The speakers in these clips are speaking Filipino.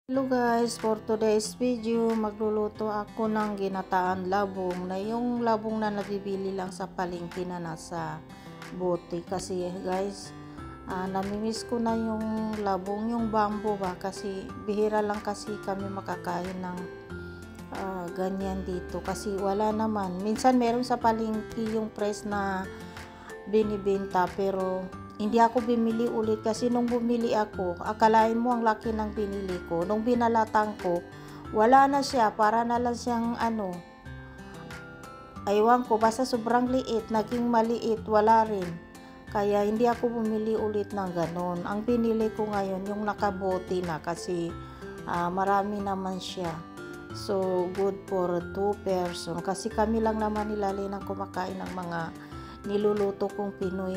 Hello guys, for today's video, magluluto ako ng ginataan labong na yung labong na nabibili lang sa palengke na nasa bote. Kasi guys, namimiss ko na yung labong, yung bamboo ba, kasi bihira lang kasi kami makakain ng ganyan dito kasi wala naman. Minsan meron sa palengke yung press na binibenta pero hindi ako bumili ulit kasi nung bumili ako, akalain mo ang laki ng binili ko. Nung binalatan ko, wala na siya, para na lang siyang aywan ko, basta sobrang liit, naging maliit, wala rin. Kaya hindi ako bumili ulit ng ganon. Ang binili ko ngayon, yung nakabote na kasi marami naman siya. So, good for 2 person. Kasi kami lang naman nilalay ng kumakain ng mga niluluto kong Pinoy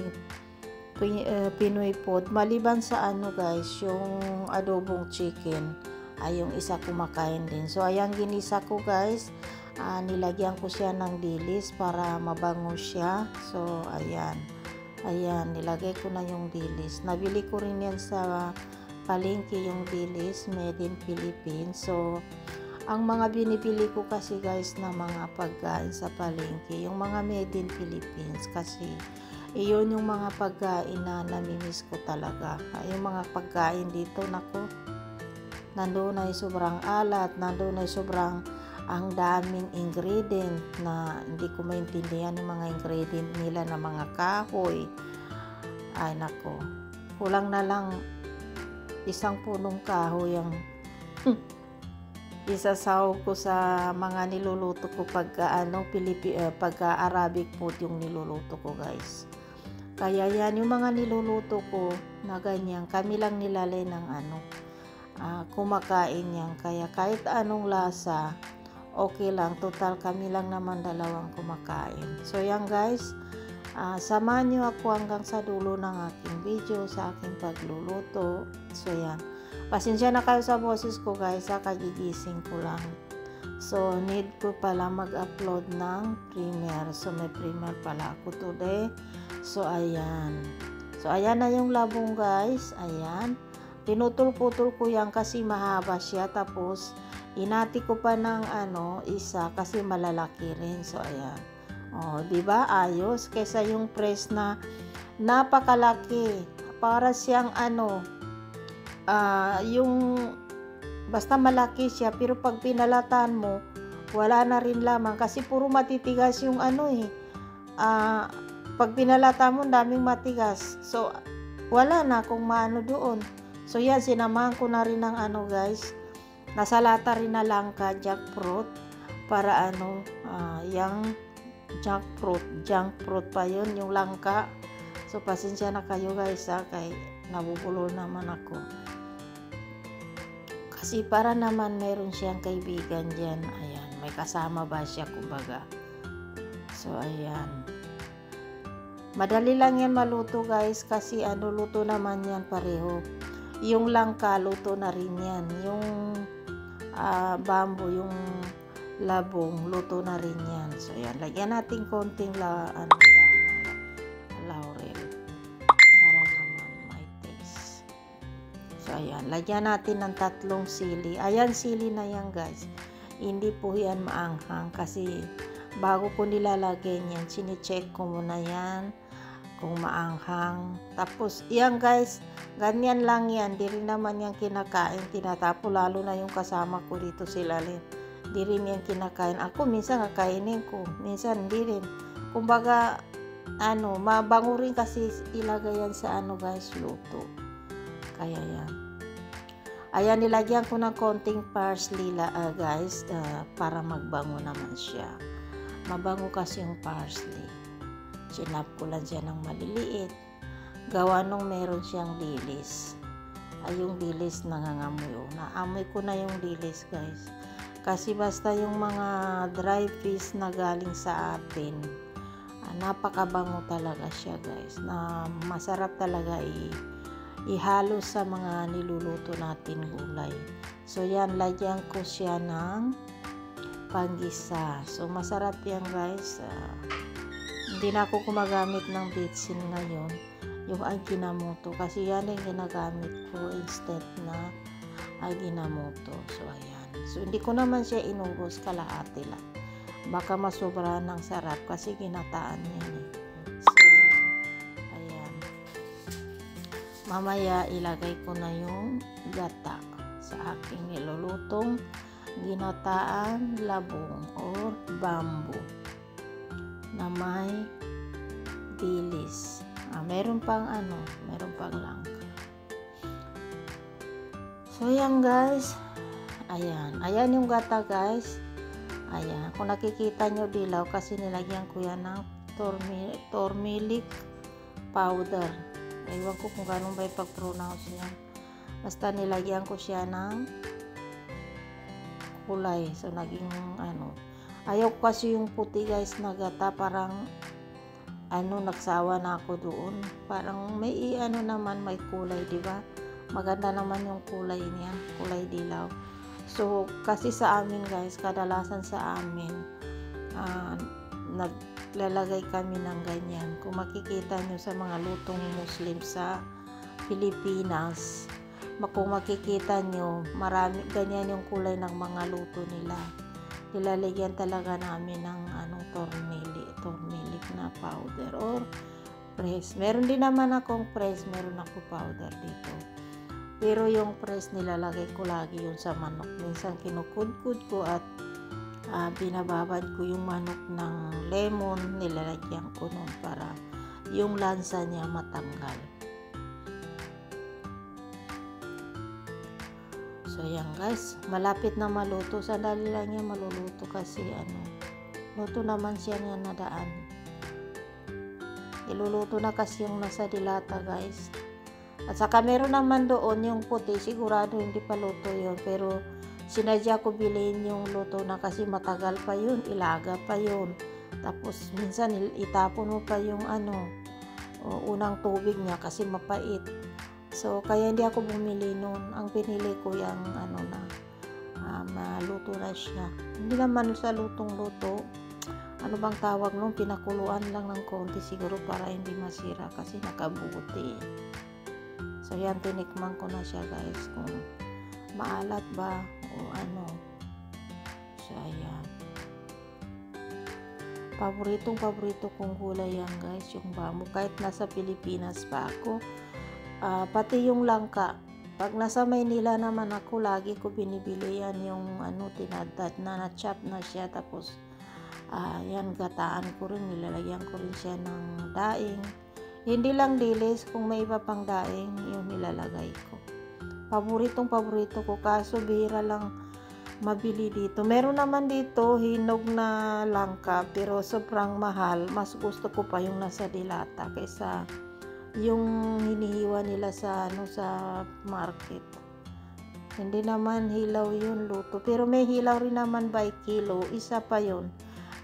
food. Maliban sa guys, yung adobong chicken, ay yung isa kumakain din. So, ayan ginisa ko guys. Nilagyan ko siya ng dilis para mabango siya. So, ayan. Ayan, nilagay ko na yung dilis. Nabili ko rin yan sa palengke yung dilis, made in Philippines. So, ang mga binibili ko kasi guys na mga pagkain sa palengke, yung mga made in Philippines kasi iyon yung mga pagkain na namimiss ko talaga. Yung mga pagkain dito, nako, nandoon ay sobrang alat, nandoon ay sobrang ang daming ingredient na hindi ko maintindihan yung mga ingredient nila na mga kahoy. Ay nako, kulang na lang isang punong kahoy ang isasaw ko sa mga niluluto ko pagka pagka Arabic food yung niluluto ko guys. Kaya yan yung mga niluluto ko na ganyan, kami lang nilalay ng kumakain yan. Kaya kahit anong lasa, okay lang, total kami lang naman dalawang kumakain. So yan guys, samahan nyo ako hanggang sa dulo ng aking video sa aking pagluluto. So yan, pasensya na kayo sa boses ko guys, kagigising ko lang. So need ko pala mag-upload ng premiere. So may premiere pala ako today. So ayan. So ayan na yung labong guys. Ayan. Pinutol-putol ko yan kasi mahaba siya. Tapos inati ko pa ng isa kasi malalaki rin. So ayan. Oh, 'di ba? Ayos kaysa yung press na napakalaki. Para siyang yung basta malaki siya pero pag pinalatan mo wala na rin laman kasi puro matitigas yung pag pinalatan mo daming matigas, so wala na kung maano doon. So yan, sinamahan ko na rin ng guys, nasa lata rin na langka, jackfruit para yung junk fruit pa yun, yung langka. So pasensya na kayo guys kay nabubulol naman ako. Kasi para naman meron siyang kaibigan dyan. Ayan, may kasama ba siya kumbaga. So, ayan. Madali lang yan maluto guys kasi luto naman yan pareho. Yung langka, luto na rin yan. Yung bamboo, yung labong, luto na rin yan. So, ayan. Lagyan natin konting laurel. So, ayan, lagyan natin ng 3 sili. Ayan, sili na yan guys. Hindi po yan maanghang kasi bago ko nilalagay yan, sine-check ko muna yan kung maanghang. Tapos, yan guys, ganyan lang yan. Di rin naman yan kinakain, tinatapo, lalo na yung kasama ko dito sila rin. Di rin yan kinakain. Ako, minsan kakainin ko, minsan hindi rin. Kumbaga, mabango rin kasi ilagay yan sa guys, luto. Kaya yan. Ayan, nilagyan ko ng konting parsley guys, para magbango naman siya. Mabango kasi yung parsley. Sinap ko lang siya ng maliliit. Gawa nung meron siyang dilis. Ay, yung dilis nangangamoy. Naamoy ko na yung dilis guys. Kasi basta yung mga dry fish na galing sa atin, napakabango talaga siya guys. Na masarap talaga ihalo sa mga niluluto natin gulay. So yan, lagyan ko siya ng panggisa. So masarap yan guys. Hindi na ako gumagamit ng bitsin ngayon, yung Ajinomoto, kasi yan yung ginagamit ko instead na Aginamoto. So ayan. So hindi ko naman siya inubos, kalahati lang. Baka masobra ng sarap kasi ginataan yan eh. So ayan. Mamaya ilagay ko na yung gata sa aking nilulutong ginataan labong or bamboo na may dilis. Meron pang langka. So yan guys, ayan yung gata guys. Ayan, kung nakikita nyo dilaw kasi nilagyan ko yan ng turmeric powder. Ewan ko kung ganun ba ipag-pronounce yan. Basta nilagyan ko siya ng kulay. So naging ayaw ko kasi yung puti guys na gata, parang nagsawa na ako doon. Parang may naman may kulay, di ba? Maganda naman yung kulay niya, kulay dilaw. So kasi sa amin guys, kadalasan sa amin naglalagay kami ng ganyan. Kung makikita nyo sa mga lutong Muslim sa Pilipinas, kung makikita nyo, marami ganyan yung kulay ng mga luto nila. Nilalagyan talaga namin ng turmeric na powder or press. Meron din naman akong press, meron ako powder dito. Pero yung press nilalagay ko lagi yun sa manok. Minsan kinukudkud ko at binababad ko yung manok ng lemon, nilalagyan ko nun para yung lansa niya matanggal. So yan guys, malapit na maluto. Sandali lang yan maluluto kasi luto naman siya niya na daan. Iluluto na kasi yung nasa dilata guys. At saka meron naman doon yung puti, sigurado hindi pa luto yun, pero sinadya ko bilhin yung luto na kasi matagal pa yun, ilaga pa yun. Tapos minsan itapon mo pa yung unang tubig niya kasi mapait. So kaya hindi ako bumili nun. Ang pinili ko yung maluto na siya. Hindi naman sa lutong-luto. Ano bang tawag nun? Pinakuluan lang ng konti siguro para hindi masira kasi nakabuti. So yan, tinikman ko na siya guys kung maalat ba o ano. So ayan. Paborito kong gulay yan guys, yung bamboo. Kahit nasa Pilipinas pa ako, pati yung langka. Pag nasa Maynila naman ako, lagi ko binibili yan yung tinadtad na chop na siya. Tapos yan, gataan ko rin, nilalagyan ko rin siya ng daing. Hindi lang dilis, kung may iba pang daing, yung nilalagay ko. Paborito ko, kaso bihira lang mabili dito. Meron naman dito hinog na langka, pero sobrang mahal. Mas gusto ko pa yung nasa dilata kaysa yung hinihiwa nila sa market. Hindi naman hilaw yun luto, pero may hilaw rin naman by kilo. Isa pa yun.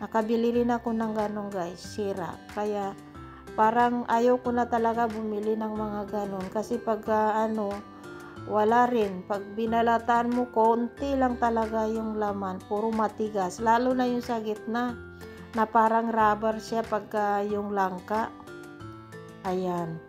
Nakabili rin ako ng ganun guys, sira. Kaya parang ayaw ko na talaga bumili ng mga ganun kasi pag wala rin. Pag binalataan mo, konti lang talaga yung laman, puro matigas, lalo na yung sa gitna na parang rubber siya pagka yung langka. Ayan.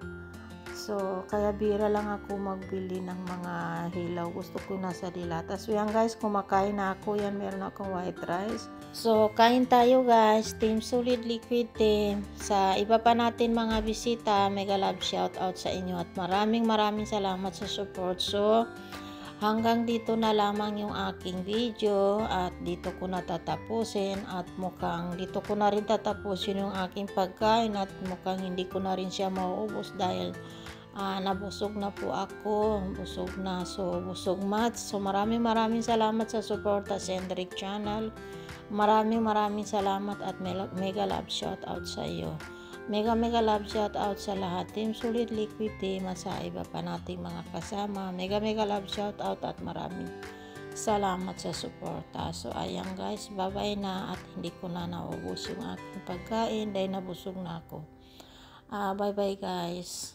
So kaya bira lang ako magbili ng mga hilaw. Gusto ko nasa dilata. So yan guys, kumakain na ako. Yan, meron akong white rice. So kain tayo guys, Team Solid Liquid Team. Sa iba pa natin mga bisita, mega love shout out sa inyo at maraming salamat sa support. So hanggang dito na lamang yung aking video at dito ko na tatapusin at mukhang dito ko na rin tatapusin yung aking pagkain at mukhang hindi ko na rin siya mauubos dahil nabusog na po ako, busog na. So busog much. So maraming salamat sa suporta sa Hendrik Channel. Maraming salamat at mega love shout out sa iyo. Mega love shout out sa lahat, Team Solid Liquid Team at sa iba pa nating mga kasama. Mega love shout out at maraming salamat sa suporta. So ayan guys, bye bye na at hindi ko na naubos yung aking pagkain dahil nabusog na ako. Bye bye guys.